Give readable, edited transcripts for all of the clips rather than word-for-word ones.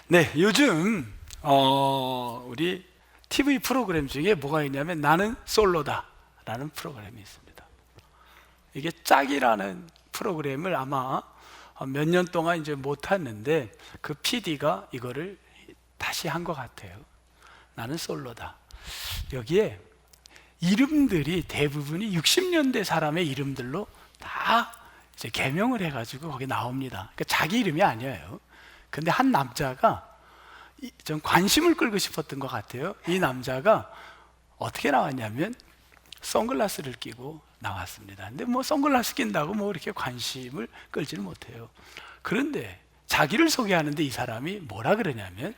네, 요즘 우리 TV 프로그램 중에 뭐가 있냐면 나는 솔로다 라는 프로그램이 있습니다. 이게 짝이라는 프로그램을 아마 몇 년 동안 이제 못 했는데 그 PD가 이거를 다시 한 것 같아요. 나는 솔로다. 여기에 이름들이 대부분이 60년대 사람의 이름들로 다 이제 개명을 해가지고 거기 나옵니다. 그러니까 자기 이름이 아니에요. 근데 한 남자가 좀 관심을 끌고 싶었던 것 같아요. 이 남자가 어떻게 나왔냐면 선글라스를 끼고 나왔습니다. 근데 뭐 선글라스 낀다고 뭐 이렇게 관심을 끌지는 못해요. 그런데 자기를 소개하는데 이 사람이 뭐라 그러냐면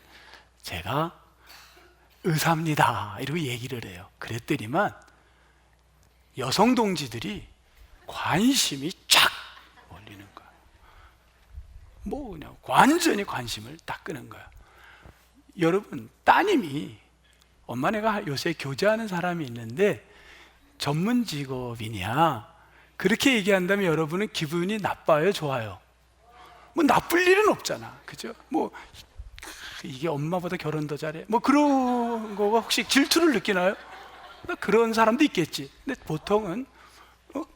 제가 의사입니다 이러고 얘기를 해요. 그랬더니만 여성 동지들이 관심이 쫙 몰리는 거야. 뭐 그냥 완전히 관심을 딱 끄는 거야. 여러분, 따님이 엄마네가 요새 교제하는 사람이 있는데 전문 직업이냐 그렇게 얘기한다면 여러분은 기분이 나빠요, 좋아요? 뭐 나쁠 일은 없잖아, 그죠? 뭐 이게 엄마보다 결혼 더 잘해 뭐 그런 거가 혹시 질투를 느끼나요? 그런 사람도 있겠지. 근데 보통은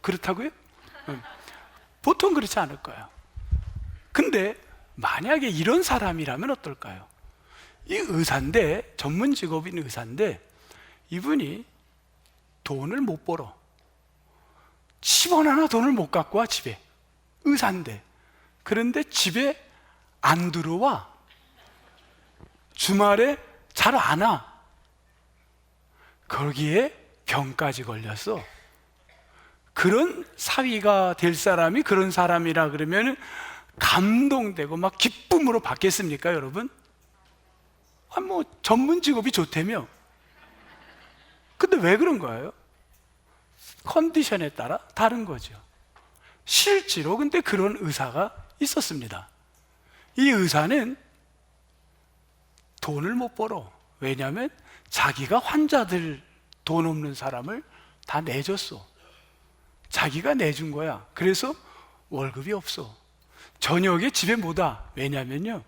그렇다고요? 보통 그렇지 않을 거예요. 근데 만약에 이런 사람이라면 어떨까요? 이 의사인데, 전문 직업인 의사인데 이분이 돈을 못 벌어. 10원 하나 돈을 못 갖고 와 집에. 의사인데. 그런데 집에 안 들어와. 주말에 잘 안 와. 거기에 병까지 걸렸어. 그런 사위가 될 사람이 그런 사람이라 그러면 감동되고 막 기쁨으로 받겠습니까, 여러분? 뭐 전문 직업이 좋다며. 근데 왜 그런 거예요? 컨디션에 따라 다른 거죠. 실제로 근데 그런 의사가 있었습니다. 이 의사는 돈을 못 벌어. 왜냐하면 자기가 환자들, 돈 없는 사람을 다 내줬어. 자기가 내준 거야. 그래서 월급이 없어. 저녁에 집에 못 와. 왜냐면요,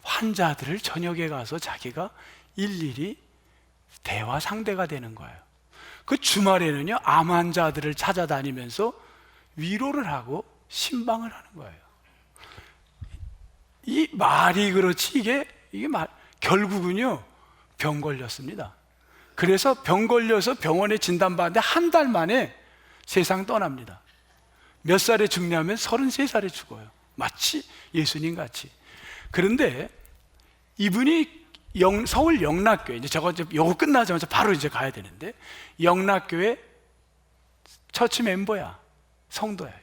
환자들을 저녁에 가서 자기가 일일이 대화 상대가 되는 거예요. 그 주말에는요, 암 환자들을 찾아다니면서 위로를 하고 신방을 하는 거예요. 이 말이 그렇지 이게 결국은요 병 걸렸습니다. 그래서 병 걸려서 병원에 진단받는데 한 달 만에 세상 떠납니다. 몇 살에 죽냐면 33살에 죽어요. 마치 예수님 같이. 그런데 이분이 서울 영락교회, 이제 요거 끝나자마자 바로 이제 가야 되는데, 영락교회 처치 멤버야, 성도예요.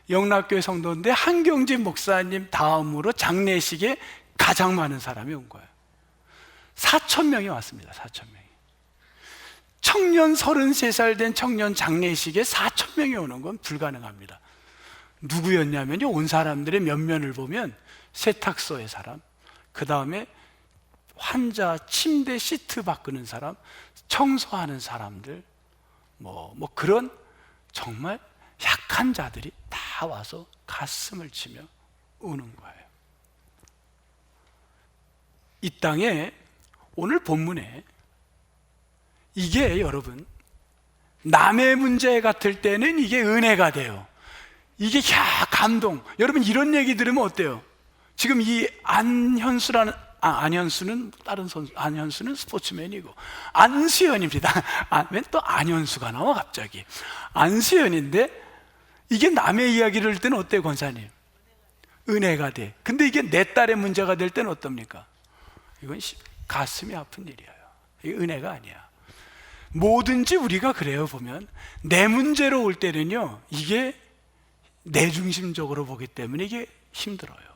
영락교회 성도인데 한경진 목사님 다음으로 장례식에 가장 많은 사람이 온 거예요. 4,000명이 왔습니다. 4,000명이. 청년 33살 된 청년 장례식에 4,000명이 오는 건 불가능합니다. 누구였냐면요, 온 사람들의 면면을 보면 세탁소의 사람, 그 다음에 환자 침대 시트 바꾸는 사람, 청소하는 사람들, 뭐 그런 정말 약한 자들이 다 와서 가슴을 치며 우는 거예요. 이 땅에 오늘 본문에 이게 여러분 남의 문제 같을 때는 이게 은혜가 돼요. 이게 감동. 여러분 이런 얘기 들으면 어때요? 지금 이 안현수는 다른 선수, 안현수는 스포츠맨이고 안수현입니다. 왜 또 안현수가 나와 갑자기? 안수현인데 이게 남의 이야기를 할 때는 어때요, 권사님? 은혜가 돼. 근데 이게 내 딸의 문제가 될 때는 어떻습니까? 이건 가슴이 아픈 일이에요. 이게 은혜가 아니야. 뭐든지 우리가 그래요. 보면 내 문제로 올 때는요, 이게 내 중심적으로 보기 때문에 이게 힘들어요.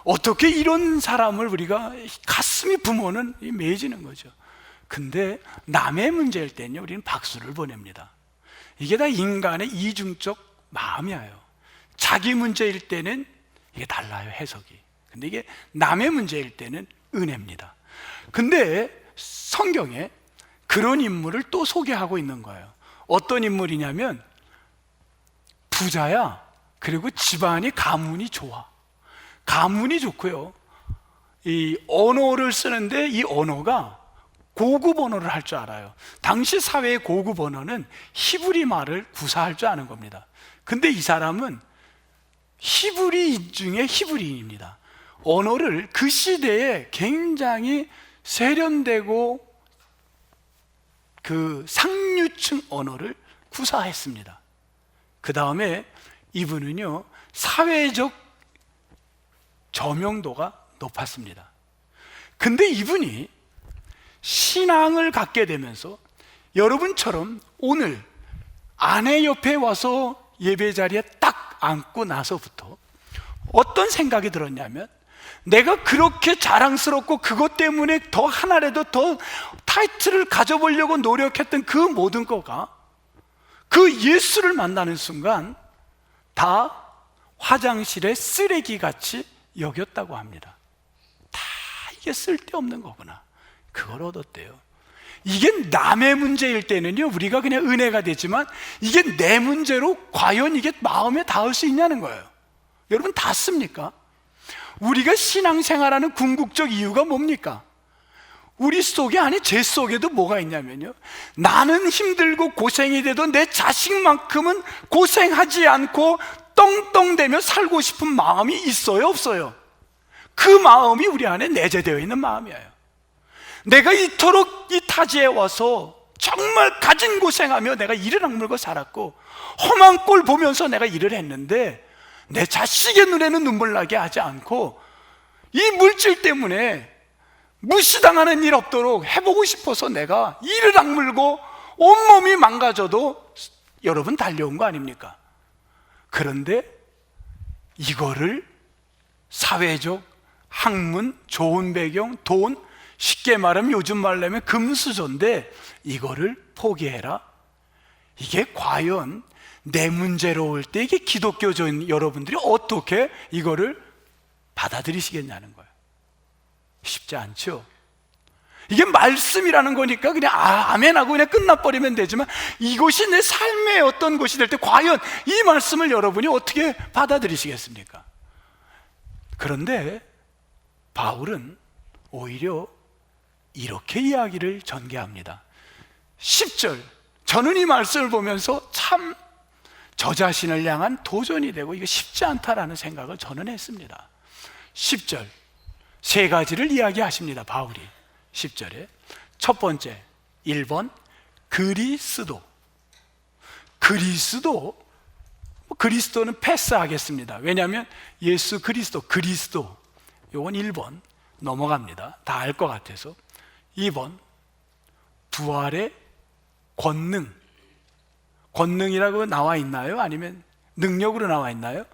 어떻게 이런 사람을 우리가 가슴이 부모는 매해지는 거죠. 근데 남의 문제일 때는요, 우리는 박수를 보냅니다. 이게 다 인간의 이중적 마음이에요. 자기 문제일 때는 이게 달라요, 해석이. 근데 이게 남의 문제일 때는 은혜입니다. 근데 성경에 그런 인물을 또 소개하고 있는 거예요. 어떤 인물이냐면 부자야. 그리고 집안이 가문이 좋아. 가문이 좋고요, 이 언어를 쓰는데 이 언어가 고급 언어를 할 줄 알아요. 당시 사회의 고급 언어는 히브리 말을 구사할 줄 아는 겁니다. 근데 이 사람은 히브리인 중에 히브리인입니다. 언어를 그 시대에 굉장히 세련되고 그 상류층 언어를 구사했습니다. 그 다음에 이분은요, 사회적 저명도가 높았습니다. 근데 이분이 신앙을 갖게 되면서 여러분처럼 오늘 아내 옆에 와서 예배 자리에 딱 앉고 나서부터 어떤 생각이 들었냐면, 내가 그렇게 자랑스럽고 그것 때문에 더 하나라도 더 타이틀을 가져보려고 노력했던 그 모든 거가 그 예수를 만나는 순간 다 화장실의 쓰레기같이 여겼다고 합니다. 다 이게 쓸데없는 거구나, 그걸 얻었대요. 이게 남의 문제일 때는요, 우리가 그냥 은혜가 되지만 이게 내 문제로 과연 이게 마음에 닿을 수 있냐는 거예요. 여러분, 닿습니까? 우리가 신앙생활하는 궁극적 이유가 뭡니까? 우리 속에, 아니 제 속에도 뭐가 있냐면요, 나는 힘들고 고생이 돼도 내 자식만큼은 고생하지 않고 떵떵대며 살고 싶은 마음이 있어요, 없어요? 그 마음이 우리 안에 내재되어 있는 마음이에요. 내가 이토록 이 타지에 와서 정말 가진 고생하며 내가 이를 악물고 살았고 험한 꼴 보면서 내가 일을 했는데 내 자식의 눈에는 눈물 나게 하지 않고 이 물질 때문에 무시당하는 일 없도록 해보고 싶어서 내가 이를 악물고 온몸이 망가져도 여러분 달려온 거 아닙니까? 그런데 이거를 사회적, 학문, 좋은 배경, 돈, 쉽게 말하면 요즘 말로 하면 금수저인데 이거를 포기해라. 이게 과연 내 문제로 올 때 이게 기독교적인 여러분들이 어떻게 이거를 받아들이시겠냐는 거예요. 쉽지 않죠? 이게 말씀이라는 거니까 그냥 아멘하고 그냥 끝나버리면 되지만 이것이 내 삶의 어떤 것이 될 때 과연 이 말씀을 여러분이 어떻게 받아들이시겠습니까? 그런데 바울은 오히려 이렇게 이야기를 전개합니다. 10절, 저는 이 말씀을 보면서 참 저 자신을 향한 도전이 되고 이거 쉽지 않다라는 생각을 저는 했습니다. 10절, 세 가지를 이야기하십니다, 바울이. 10절에 첫 번째, 1번 그리스도. 그리스도는 패스하겠습니다. 왜냐하면 예수 그리스도, 요건 1번 넘어갑니다. 다 알 것 같아서. 2번 부활의 권능이라고 나와 있나요? 아니면 능력으로 나와 있나요?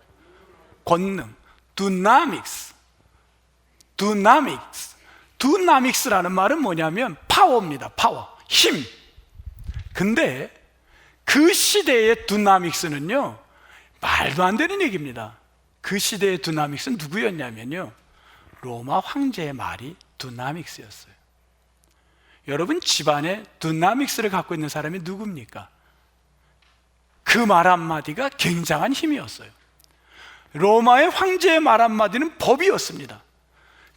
권능, 두나믹스라는 말은 뭐냐면 파워입니다. 파워, 힘. 근데 그 시대의 두나믹스는요, 말도 안 되는 얘기입니다. 그 시대의 두나믹스는 누구였냐면요, 로마 황제의 말이 두나믹스였어요. 여러분 집안에 두나믹스를 갖고 있는 사람이 누굽니까? 그 말 한마디가 굉장한 힘이었어요. 로마의 황제의 말 한마디는 법이었습니다.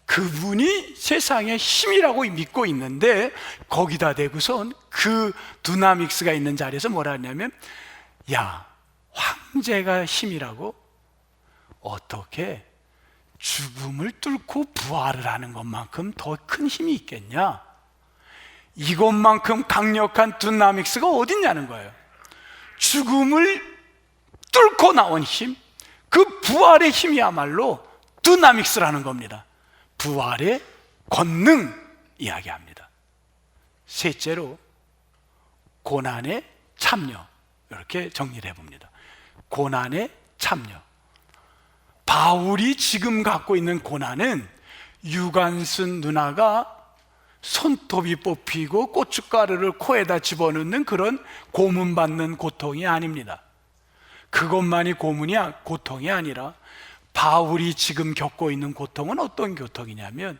그분이 세상의 힘이라고 믿고 있는데 거기다 대고선 그 두나믹스가 있는 자리에서 뭐라 하냐면, 야, 황제가 힘이라고? 어떻게 죽음을 뚫고 부활을 하는 것만큼 더 큰 힘이 있겠냐? 이것만큼 강력한 두나믹스가 어딨냐는 거예요. 죽음을 뚫고 나온 힘, 그 부활의 힘이야말로 두나믹스라는 겁니다. 부활의 권능 이야기합니다. 셋째로 고난의 참여, 이렇게 정리를 해봅니다. 고난의 참여. 바울이 지금 갖고 있는 고난은 유관순 누나가 손톱이 뽑히고 고춧가루를 코에다 집어넣는 그런 고문받는 고통이 아닙니다. 그것만이 고통이 아니라 바울이 지금 겪고 있는 고통은 어떤 고통이냐면,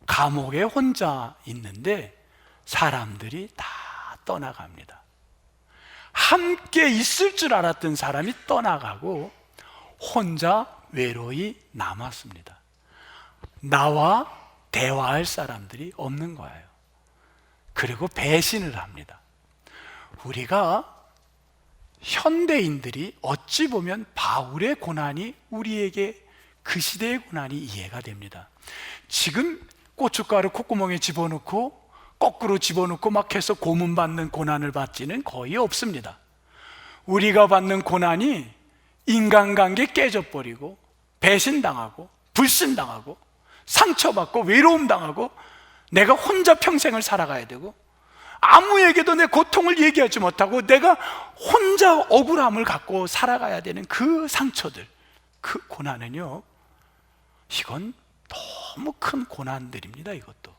감옥에 혼자 있는데 사람들이 다 떠나갑니다. 함께 있을 줄 알았던 사람이 떠나가고 혼자 외로이 남았습니다. 나와 대화할 사람들이 없는 거예요. 그리고 배신을 합니다. 우리가 현대인들이 어찌 보면 바울의 고난이 우리에게 그 시대의 고난이 이해가 됩니다. 지금 고춧가루 콧구멍에 집어넣고 거꾸로 집어넣고 막 해서 고문받는 고난을 받지는 거의 없습니다. 우리가 받는 고난이 인간관계 깨져버리고 배신당하고 불신당하고 상처받고 외로움당하고 내가 혼자 평생을 살아가야 되고 아무에게도 내 고통을 얘기하지 못하고 내가 혼자 억울함을 갖고 살아가야 되는 그 상처들, 그 고난은요, 이건 너무 큰 고난들입니다. 이것도.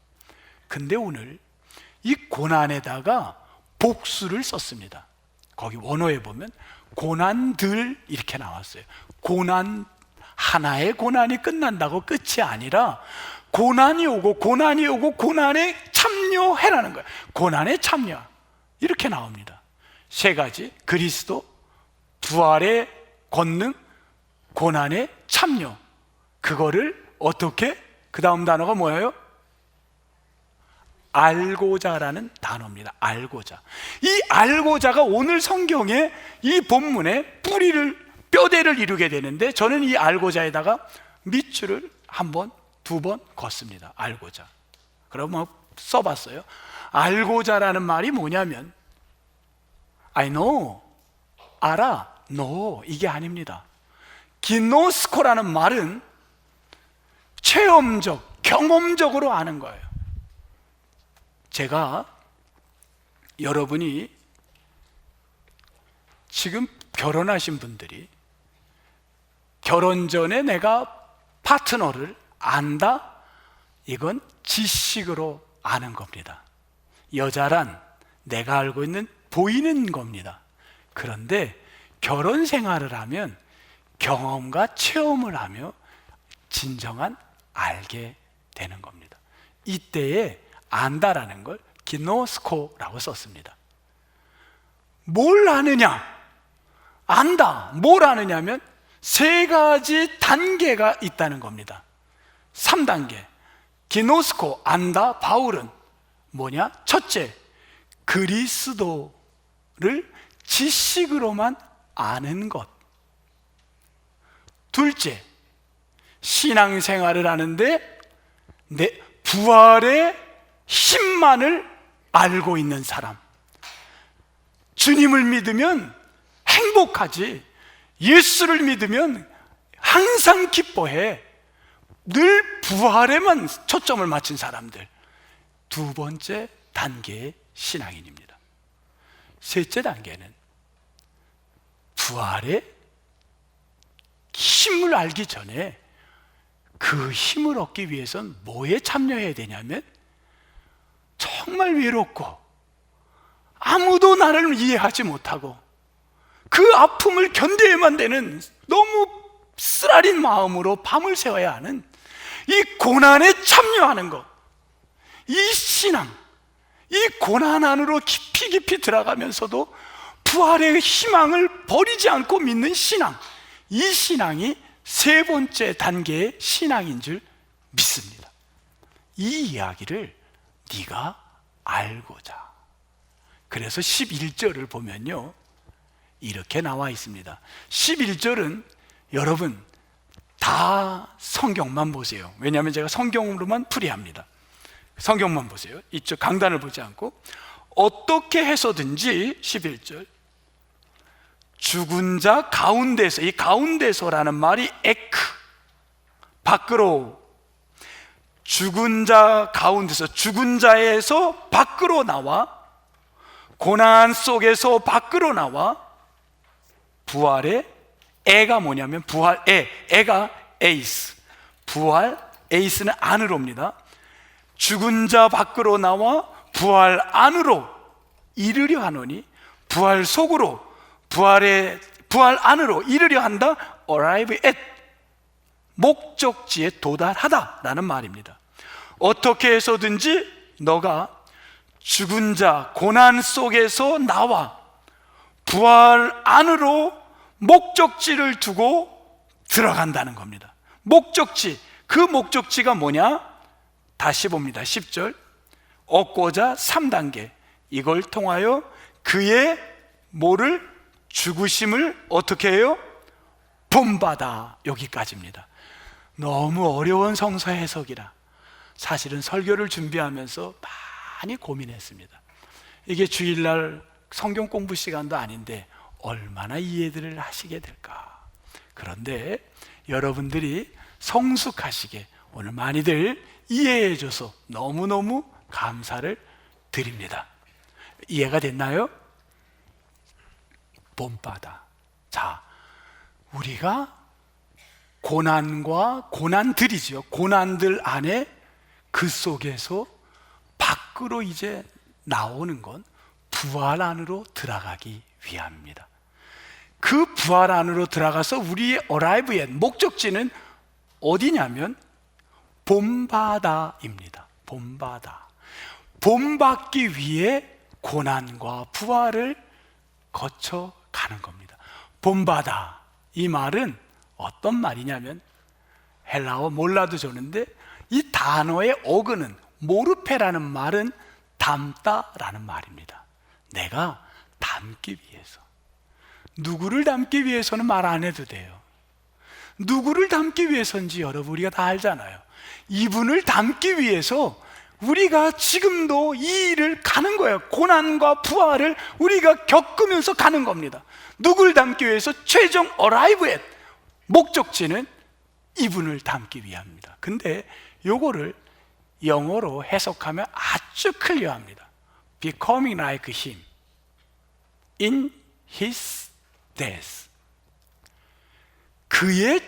근데 오늘 이 고난에다가 복수를 썼습니다. 거기 원어에 보면 고난들 이렇게 나왔어요. 고난, 하나의 고난이 끝난다고 끝이 아니라 고난이 오고 고난이 오고 고난에 참여해라는 거예요. 고난에 참여, 이렇게 나옵니다. 세 가지: 그리스도, 부활의 권능, 고난에 참여. 그거를 어떻게? 그 다음 단어가 뭐예요? 알고자라는 단어입니다. 알고자. 이 알고자가 오늘 성경의 이 본문의 뿌리를, 뼈대를 이루게 되는데, 저는 이 알고자에다가 밑줄을 한 번, 두 번 걷습니다. 알고자. 그럼 써봤어요. 알고자라는 말이 뭐냐면 I know, 알아, no, 이게 아닙니다. 기노스코라는 말은 체험적, 경험적으로 아는 거예요. 제가 여러분이 지금 결혼하신 분들이 결혼 전에 내가 파트너를 안다? 이건 지식으로 아는 겁니다. 여자란 내가 알고 있는 보이는 겁니다. 그런데 결혼 생활을 하면 경험과 체험을 하며 진정한 알게 되는 겁니다. 이때에 안다라는 걸 기노스코라고 썼습니다. 뭘 아느냐? 안다. 뭘 아느냐면 세 가지 단계가 있다는 겁니다. 3단계. 기노스코, 안다. 바울은 뭐냐? 첫째, 그리스도를 지식으로만 아는 것. 둘째, 신앙생활을 하는데 내 부활의 힘만을 알고 있는 사람. 주님을 믿으면 행복하지, 예수를 믿으면 항상 기뻐해. 늘 부활에만 초점을 맞춘 사람들. 두 번째 단계의 신앙인입니다. 셋째 단계는 부활의 힘을 알기 전에 그 힘을 얻기 위해서는 뭐에 참여해야 되냐면 정말 외롭고 아무도 나를 이해하지 못하고 그 아픔을 견뎌야만 되는 너무 쓰라린 마음으로 밤을 새워야 하는 이 고난에 참여하는 것, 이 신앙, 이 고난 안으로 깊이 깊이 들어가면서도 부활의 희망을 버리지 않고 믿는 신앙, 이 신앙이 세 번째 단계의 신앙인 줄 믿습니다. 이 이야기를 네가 알고자. 그래서 11절을 보면요, 이렇게 나와 있습니다. 11절은 여러분 다 성경만 보세요. 왜냐하면 제가 성경으로만 풀이합니다. 성경만 보세요. 이쪽 강단을 보지 않고. 어떻게 해서든지 11절, 죽은 자 가운데서, 이 가운데서라는 말이 에크, 밖으로, 죽은 자 가운데서, 죽은 자에서 밖으로 나와, 고난 속에서 밖으로 나와 부활의 에가 뭐냐면 부활 에가 에이스, 부활 에이스는 안으로입니다. 죽은 자 밖으로 나와 부활 안으로 이르려 하노니, 부활 속으로, 부활 안으로 이르려 한다. arrive at, 목적지에 도달하다라는 말입니다. 어떻게 해서든지 너가 죽은 자 고난 속에서 나와 부활 안으로 목적지를 두고 들어간다는 겁니다. 목적지, 그 목적지가 뭐냐? 다시 봅니다. 10절. 얻고자 3단계. 이걸 통하여 그의 뭐를? 죽으심을 어떻게 해요? 본받아. 여기까지입니다. 너무 어려운 성서 해석이라 사실은 설교를 준비하면서 많이 고민했습니다. 이게 주일날 성경 공부 시간도 아닌데 얼마나 이해들을 하시게 될까. 그런데 여러분들이 성숙하시게 오늘 많이들 이해해 줘서 너무너무 감사를 드립니다. 이해가 됐나요? 본받아. 자, 우리가 고난과 고난들이죠. 고난들 안에 그 속에서 밖으로 이제 나오는 건 부활 안으로 들어가기 위함입니다. 그 부활 안으로 들어가서 우리의 arrive의 목적지는 어디냐면 본받아입니다. 본받아. 본받기 위해 고난과 부활을 거쳐가는 겁니다. 본받아. 이 말은 어떤 말이냐면 헬라어 몰라도 좋은데 이 단어의 어근은 모르페라는 말은 담다라는 말입니다. 내가 담기 위해서. 누구를 담기 위해서는 말 안 해도 돼요. 누구를 담기 위해서인지 여러분 우리가 다 알잖아요. 이분을 담기 위해서 우리가 지금도 이 일을 가는 거예요. 고난과 부활을 우리가 겪으면서 가는 겁니다. 누구를 담기 위해서? 최종 arrive의 목적지는 이분을 담기 위함입니다. 근데 요거를 영어로 해석하면 아주 클리어합니다. Becoming like him in his death. 그의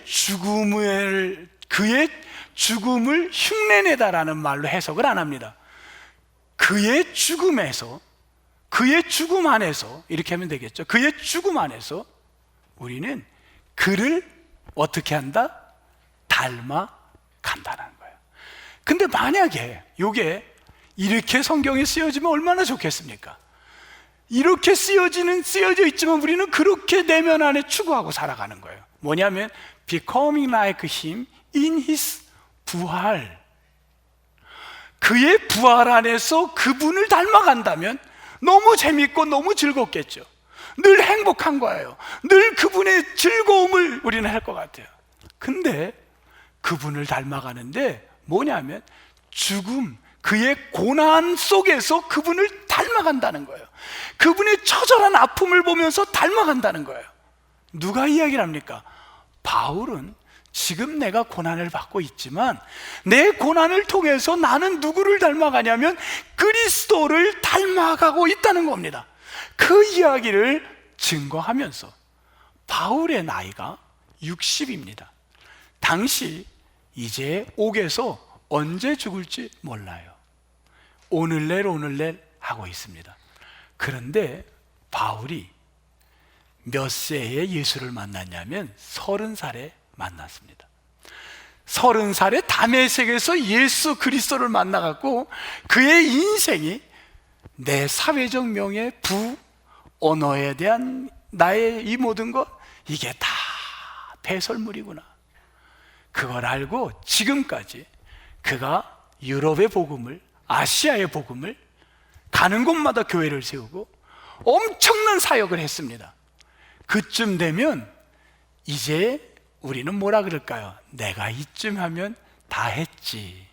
죽음을 흉내내다라는 말로 해석을 안 합니다. 그의 죽음에서, 그의 죽음 안에서, 이렇게 하면 되겠죠. 그의 죽음 안에서 우리는 그를 어떻게 한다? 닮아간다는 거예요. 근데 만약에 이게 이렇게 성경에 쓰여지면 얼마나 좋겠습니까? 이렇게 쓰여져 있지만 우리는 그렇게 내면 안에 추구하고 살아가는 거예요. 뭐냐면 becoming like him in his 부활. 그의 부활 안에서 그분을 닮아간다면 너무 재밌고 너무 즐겁겠죠. 늘 행복한 거예요. 늘 그분의 즐거움을 우리는 할 것 같아요. 근데 그분을 닮아가는데 뭐냐면 죽음, 그의 고난 속에서 그분을 닮아간다는 거예요. 그분의 처절한 아픔을 보면서 닮아간다는 거예요. 누가 이야기를 합니까? 바울은 지금 내가 고난을 받고 있지만 내 고난을 통해서 나는 누구를 닮아가냐면 그리스도를 닮아가고 있다는 겁니다. 그 이야기를 증거하면서 바울의 나이가 60입니다. 당시 이제 옥에서 언제 죽을지 몰라요. 오늘 내일 하고 있습니다. 그런데 바울이 몇 세에 예수를 만났냐면 30살에 만났습니다. 30살에 다메섹에서 예수 그리스도를 만나갖고 그의 인생이 내 사회적 명예, 부, 언어에 대한 나의 이 모든 것, 이게 다 배설물이구나. 그걸 알고 지금까지 그가 유럽의 복음을, 아시아의 복음을 가는 곳마다 교회를 세우고 엄청난 사역을 했습니다. 그쯤 되면 이제 우리는 뭐라 그럴까요? 내가 이쯤 하면 다 했지.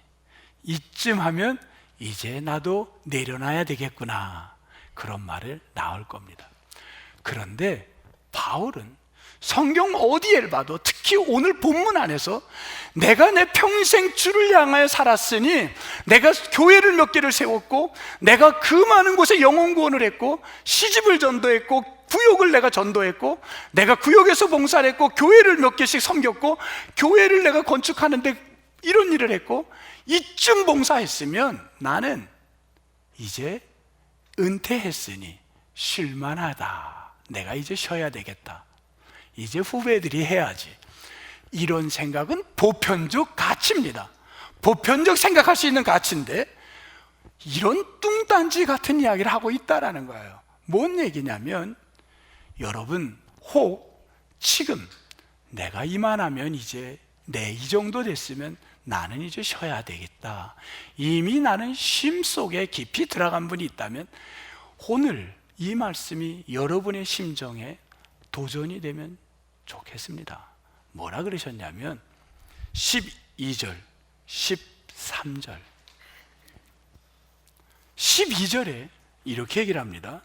이쯤 하면 이제 나도 내려놔야 되겠구나. 그런 말을 나올 겁니다. 그런데 바울은 성경 어디에 봐도 특히 오늘 본문 안에서 내가 내 평생 주를 향하여 살았으니 내가 교회를 몇 개를 세웠고 내가 그 많은 곳에 영혼 구원을 했고 시집을 전도했고 구역을 내가 전도했고 내가 구역에서 봉사를 했고 교회를 몇 개씩 섬겼고 교회를 내가 건축하는데 이런 일을 했고 이쯤 봉사했으면 나는 이제 은퇴했으니 쉴만하다. 내가 이제 쉬어야 되겠다. 이제 후배들이 해야지. 이런 생각은 보편적 가치입니다. 보편적 생각할 수 있는 가치인데 이런 뚱딴지 같은 이야기를 하고 있다라는 거예요. 뭔 얘기냐면 여러분 혹 지금 내가 이만하면 이제 내 이 정도 됐으면 나는 이제 쉬어야 되겠다. 이미 나는 쉼 속에 깊이 들어간 분이 있다면 오늘 이 말씀이 여러분의 심정에 도전이 되면 좋겠습니다. 뭐라 그러셨냐면 12절, 13절, 12절에 이렇게 얘기를 합니다.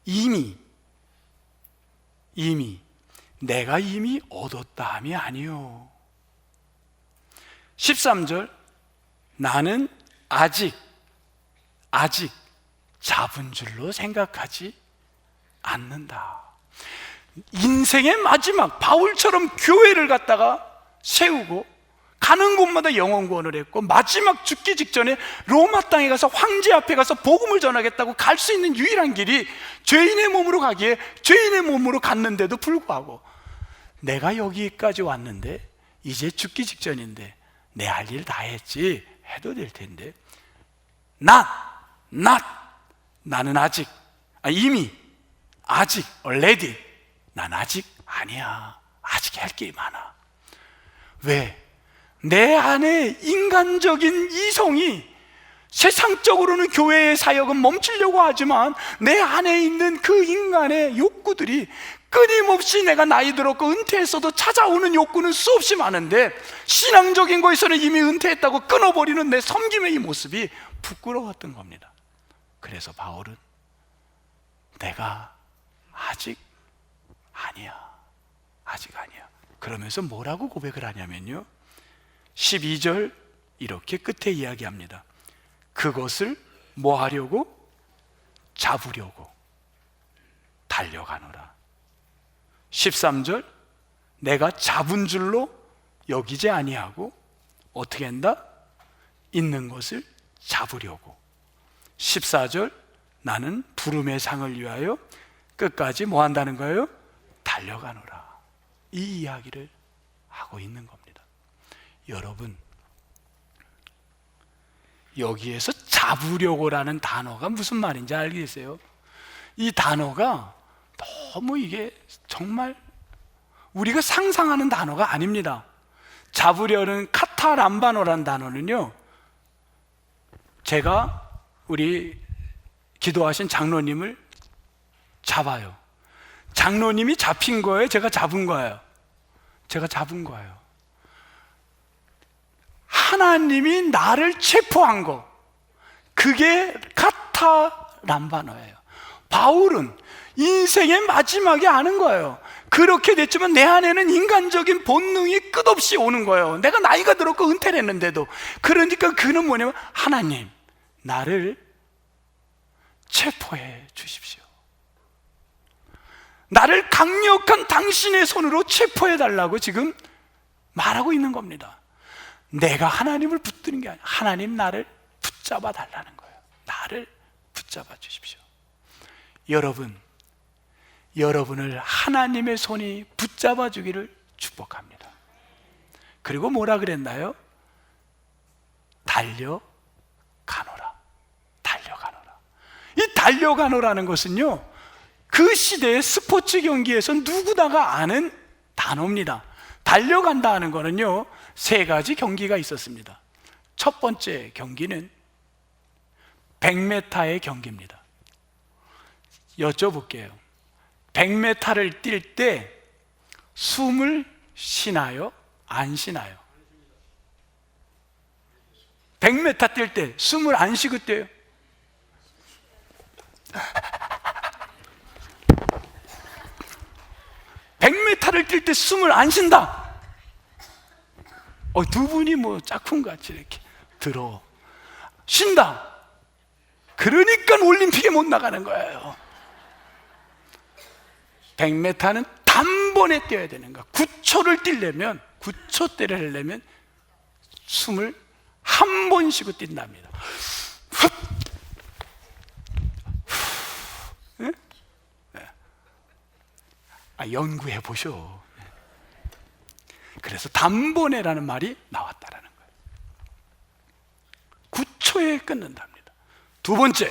이미 내가 이미 얻었다 함이 아니요. 13절, 나는 아직 잡은 줄로 생각하지 않는다. 인생의 마지막 바울처럼 교회를 갖다가 세우고 가는 곳마다 영혼 구원을 했고 마지막 죽기 직전에 로마 땅에 가서 황제 앞에 가서 복음을 전하겠다고 갈 수 있는 유일한 길이 죄인의 몸으로 가기에 죄인의 몸으로 갔는데도 불구하고 내가 여기까지 왔는데 이제 죽기 직전인데 내 할 일 다 했지 해도 될 텐데 나는 아직 이미 already 난 아직 아니야. 아직 할 길이 많아. 왜? 내 안에 인간적인 이성이 세상적으로는 교회의 사역은 멈추려고 하지만 내 안에 있는 그 인간의 욕구들이 끊임없이 내가 나이 들었고 은퇴했어도 찾아오는 욕구는 수없이 많은데 신앙적인 거에서는 이미 은퇴했다고 끊어버리는 내 섬김의 이 모습이 부끄러웠던 겁니다. 그래서 바울은 내가 아직 아니야. 그러면서 뭐라고 고백을 하냐면요, 12절 이렇게 끝에 이야기합니다. 그것을 뭐 하려고? 잡으려고 달려가노라. 13절, 내가 잡은 줄로 여기지 아니하고 어떻게 한다? 있는 것을 잡으려고. 14절, 나는 부름의 상을 위하여 끝까지 뭐 한다는 거예요? 달려가노라. 이 이야기를 하고 있는 겁니다. 여러분, 여기에서 잡으려고라는 단어가 무슨 말인지 알겠어요? 이 단어가 너무 이게 정말 우리가 상상하는 단어가 아닙니다. 잡으려는 카타람바노라는 단어는요, 제가 우리 기도하신 장로님을 잡아요. 장로님이 잡힌 거예요? 제가 잡은 거예요? 제가 잡은 거예요. 하나님이 나를 체포한 거, 그게 카타람바노예요. 바울은 인생의 마지막에 아는 거예요. 그렇게 됐지만 내 안에는 인간적인 본능이 끝없이 오는 거예요. 내가 나이가 들었고 은퇴를 했는데도. 그러니까 그는 뭐냐면, 하나님, 나를 체포해 주십시오. 나를 강력한 당신의 손으로 체포해 달라고 지금 말하고 있는 겁니다. 내가 하나님을 붙드는 게 아니라 하나님 나를 붙잡아 달라는 거예요. 나를 붙잡아 주십시오. 여러분을 하나님의 손이 붙잡아 주기를 축복합니다. 그리고 뭐라 그랬나요? 달려가노라. 이 달려가노라는 것은요, 그 시대의 스포츠 경기에서 누구나가 아는 단어입니다. 달려간다 하는 거는요, 세 가지 경기가 있었습니다. 첫 번째 경기는 100m의 경기입니다. 여쭤볼게요. 100m를 뛸 때 숨을 쉬나요? 안 쉬나요? 100m 뛸 때 숨을 안 쉬고 뛰어요? 100m를 뛸 때 숨을 안 쉰다. 두 분이 뭐 짝꿍같이 이렇게 들어. 쉰다. 그러니까 올림픽에 못 나가는 거예요. 100m는 단번에 뛰어야 되는 거야. 9초를 뛰려면, 9초대를 하려면 숨을 한 번 쉬고 뛴답니다. 네? 연구해 보셔. 그래서 단번에라는 말이 나왔다라는 거예요. 9초에 끊는답니다. 두 번째,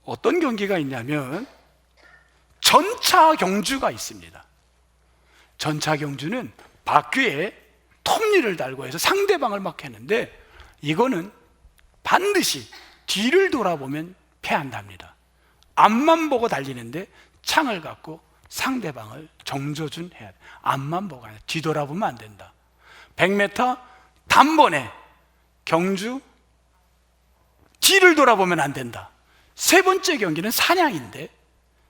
어떤 경기가 있냐면 전차 경주가 있습니다. 전차 경주는 바퀴에 톱니를 달고 해서 상대방을 막 했는데, 이거는 반드시 뒤를 돌아보면 패한답니다. 앞만 보고 달리는데 창을 갖고 상대방을 정조준 해야 돼. 앞만 보고 아니라 뒤돌아보면 안 된다. 100m 단번에 경주, 뒤를 돌아보면 안 된다. 세 번째 경기는 사냥인데,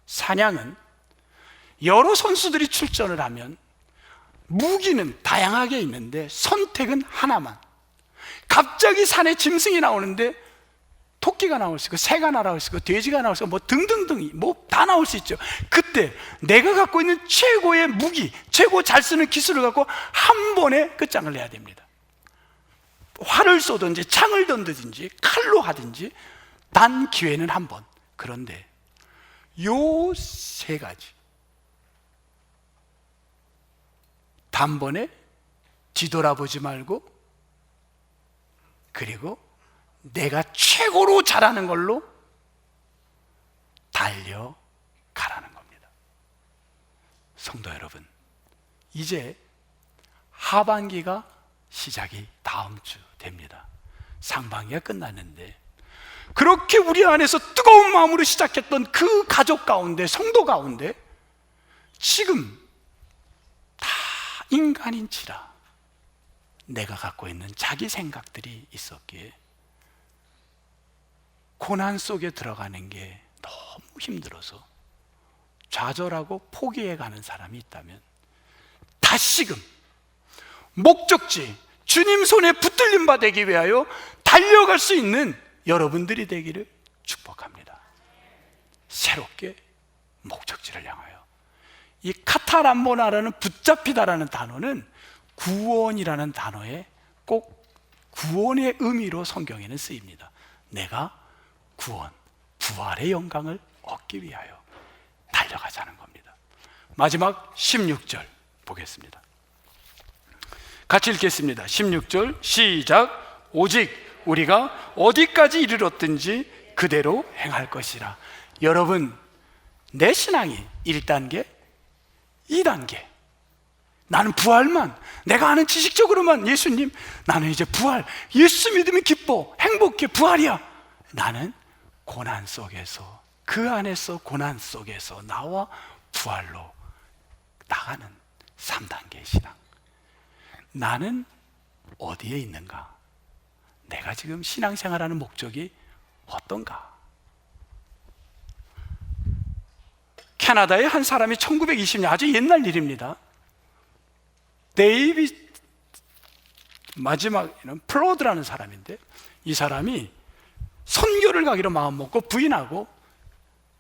사냥은 여러 선수들이 출전을 하면 무기는 다양하게 있는데 선택은 하나만. 갑자기 산에 짐승이 나오는데 토끼가 나올 수 있고, 새가 나올 수 있고, 돼지가 나올 수 있고, 뭐 등등등 뭐 다 나올 수 있죠. 그때 내가 갖고 있는 최고의 무기, 최고 잘 쓰는 기술을 갖고 한 번에 끝장을 내야 됩니다. 활을 쏘든지 창을 던지든지 칼로 하든지 단 기회는 한 번. 그런데 요 세 가지 단번에 뒤돌아보지 말고, 그리고 내가 최고로 잘하는 걸로 달려가라는 겁니다. 성도 여러분, 이제 하반기가 시작이 다음 주 됩니다. 상반기가 끝났는데, 그렇게 우리 안에서 뜨거운 마음으로 시작했던 그 가족 가운데, 성도 가운데 지금 다 인간인지라 내가 갖고 있는 자기 생각들이 있었기에 고난 속에 들어가는 게 너무 힘들어서 좌절하고 포기해가는 사람이 있다면, 다시금 목적지 주님 손에 붙들림 바 되기 위하여 달려갈 수 있는 여러분들이 되기를 축복합니다. 새롭게 목적지를 향하여. 이 카타람보나라는 붙잡히다라는 단어는 구원이라는 단어에 꼭 구원의 의미로 성경에는 쓰입니다. 내가 구원, 부활의 영광을 얻기 위하여 달려가자는 겁니다. 마지막 16절 보겠습니다. 같이 읽겠습니다. 16절 시작. 오직 우리가 어디까지 이르렀든지 그대로 행할 것이라. 여러분, 내 신앙이 1단계, 2단계. 나는 부활만, 내가 아는 지식적으로만 예수님, 나는 이제 부활, 예수 믿으면 기뻐, 행복해, 부활이야. 나는 고난 속에서, 그 안에서 고난 속에서 나와 부활로 나가는 3단계의 신앙. 나는 어디에 있는가? 내가 지금 신앙생활하는 목적이 어떤가? 캐나다의 한 사람이 1920년, 아주 옛날 일입니다. 데이빗, 마지막에는 플로드라는 사람인데, 이 사람이 선교를 가기로 마음먹고 부인하고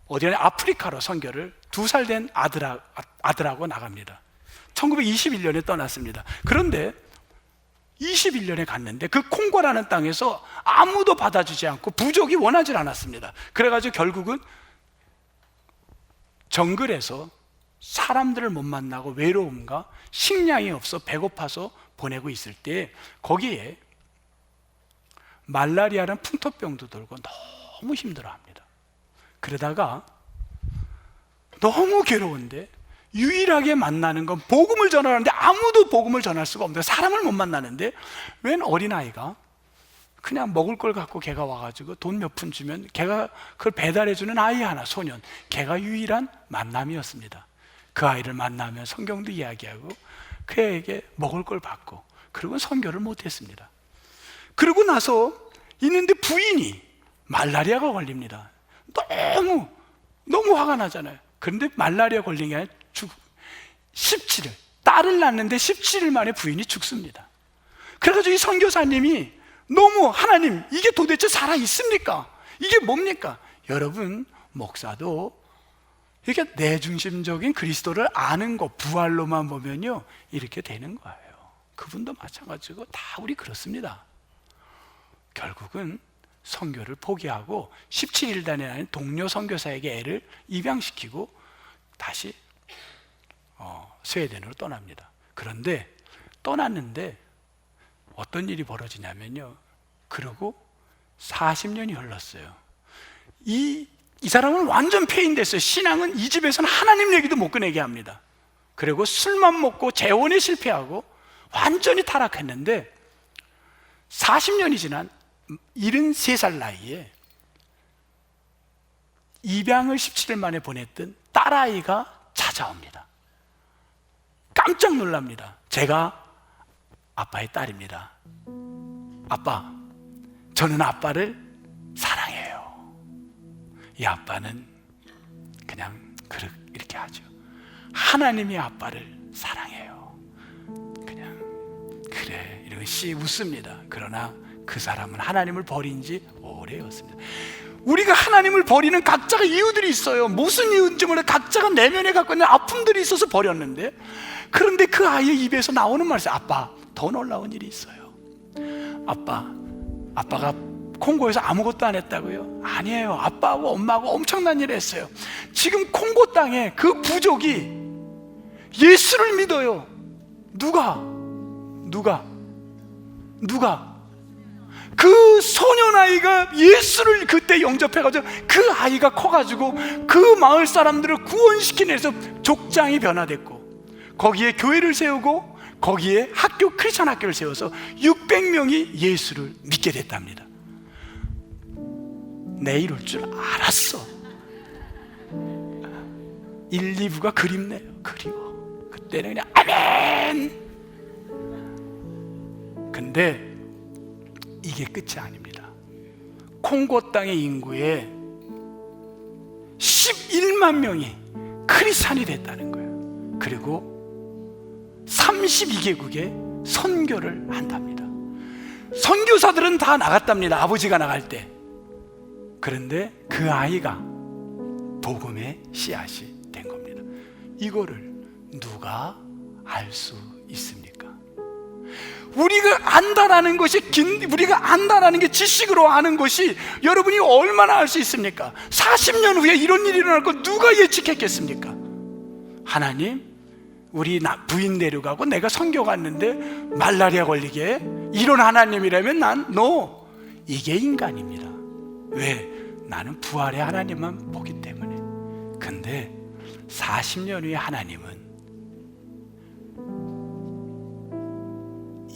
어디에 아프리카로 선교를 2살 된 아들하고 나갑니다. 1921년에 떠났습니다. 그런데 21년에 갔는데 그 콩고라는 땅에서 아무도 받아주지 않고 부족이 원하지 않았습니다. 그래가지고 결국은 정글에서 사람들을 못 만나고 외로움과 식량이 없어 배고파서 보내고 있을 때, 거기에 말라리아라는 풍토병도 돌고 너무 힘들어합니다. 그러다가 너무 괴로운데 유일하게 만나는 건 복음을 전하는데 아무도 복음을 전할 수가 없는데, 사람을 못 만나는데 웬 어린아이가 그냥 먹을 걸 갖고 걔가 와가지고 돈 몇 푼 주면 걔가 그걸 배달해주는 아이 하나, 소년, 걔가 유일한 만남이었습니다. 그 아이를 만나면 성경도 이야기하고 그 애에게 먹을 걸 받고, 그리고 선교를 못했습니다. 그러고 나서 있는데 부인이 말라리아가 걸립니다. 너무 화가 나잖아요. 그런데 말라리아 걸린 게 아니라 17일, 딸을 낳는데 17일 만에 부인이 죽습니다. 그래가지고 이 선교사님이 너무, 하나님, 이게 도대체 살아있습니까? 이게 뭡니까? 여러분, 목사도 이게 내중심적인 그리스도를 아는 것, 부활로만 보면요, 이렇게 되는 거예요. 그분도 마찬가지고 다 우리 그렇습니다. 결국은 선교를 포기하고 17일단에 나는 동료 선교사에게 애를 입양시키고 다시 스웨덴으로 떠납니다. 그런데 떠났는데 어떤 일이 벌어지냐면요, 그러고 40년이 흘렀어요. 이 사람은 완전 폐인됐어요. 신앙은 이 집에서는 하나님 얘기도 못 꺼내게 합니다. 그리고 술만 먹고 재혼에 실패하고 완전히 타락했는데 40년이 지난 73살 나이에 입양을 17일 만에 보냈던 딸아이가 찾아옵니다. 깜짝 놀랍니다. 제가 아빠의 딸입니다. 아빠, 저는 아빠를 사랑해요. 이 아빠는 그냥 이렇게 하죠. 하나님이 아빠를 사랑해요. 그냥 그래 이러고 씨 웃습니다. 그러나 그 사람은 하나님을 버린 지 오래였습니다. 우리가 하나님을 버리는 각자가 이유들이 있어요. 무슨 이유인지 몰라 각자가 내면에 갖고 있는 아픔들이 있어서 버렸는데, 그런데 그 아이의 입에서 나오는 말씀, 아빠, 더 놀라운 일이 있어요. 아빠가 콩고에서 아무것도 안 했다고요? 아니에요. 아빠하고 엄마하고 엄청난 일을 했어요. 지금 콩고 땅에 그 부족이 예수를 믿어요. 누가? 그 소년 아이가 예수를 그때 영접해가지고 그 아이가 커가지고 그 마을 사람들을 구원시키면서 족장이 변화됐고, 거기에 교회를 세우고 거기에 크리스천 학교를 세워서 600명이 예수를 믿게 됐답니다. 내 이럴 줄 알았어. 1, 2부가 그립네요. 그리워. 그때는 그냥 아멘. 근데 이게 끝이 아닙니다. 콩고 땅의 인구의 11만 명이 크리스찬이 됐다는 거예요. 그리고 32개국에 선교를 한답니다. 선교사들은 다 나갔답니다. 아버지가 나갈 때. 그런데 그 아이가 복음의 씨앗이 된 겁니다. 이거를 누가 알 수 있습니까? 우리가 안다라는 게 지식으로 아는 것이 여러분이 얼마나 알 수 있습니까? 40년 후에 이런 일이 일어날 거 누가 예측했겠습니까? 하나님, 우리 부인 데려가고 내가 선교 갔는데 말라리아 걸리게 이런 하나님이라면 이게 인간입니다. 왜? 나는 부활의 하나님만 보기 때문에. 근데 40년 후에 하나님은,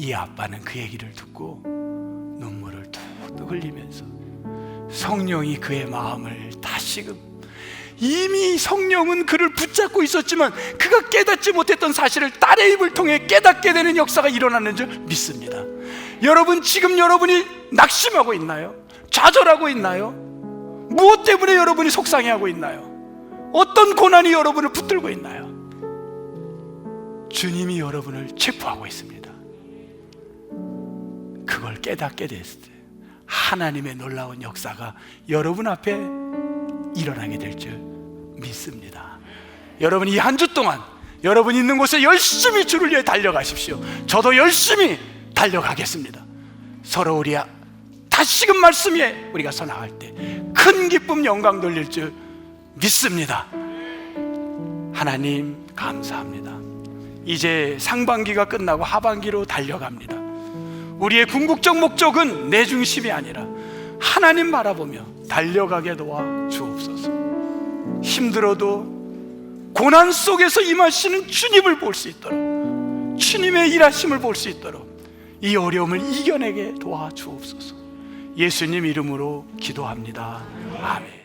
이 아빠는 그 얘기를 듣고 눈물을 뚝뚝 흘리면서 성령이 그의 마음을 다시금, 이미 성령은 그를 붙잡고 있었지만 그가 깨닫지 못했던 사실을 딸의 입을 통해 깨닫게 되는 역사가 일어나는 줄 믿습니다. 여러분, 지금 여러분이 낙심하고 있나요? 좌절하고 있나요? 무엇 때문에 여러분이 속상해하고 있나요? 어떤 고난이 여러분을 붙들고 있나요? 주님이 여러분을 체포하고 있습니다. 그걸 깨닫게 됐을 때 하나님의 놀라운 역사가 여러분 앞에 일어나게 될 줄 믿습니다. 여러분, 이 한 주 동안 여러분 있는 곳에 열심히 주를 위해 달려가십시오. 저도 열심히 달려가겠습니다. 서로 우리 다시금 말씀 위에 우리가 서 나갈 때 큰 기쁨 영광 돌릴 줄 믿습니다. 하나님 감사합니다. 이제 상반기가 끝나고 하반기로 달려갑니다. 우리의 궁극적 목적은 내 중심이 아니라 하나님 바라보며 달려가게 도와 주옵소서. 힘들어도 고난 속에서 임하시는 주님을 볼 수 있도록, 주님의 일하심을 볼 수 있도록 이 어려움을 이겨내게 도와 주옵소서. 예수님 이름으로 기도합니다. 아멘.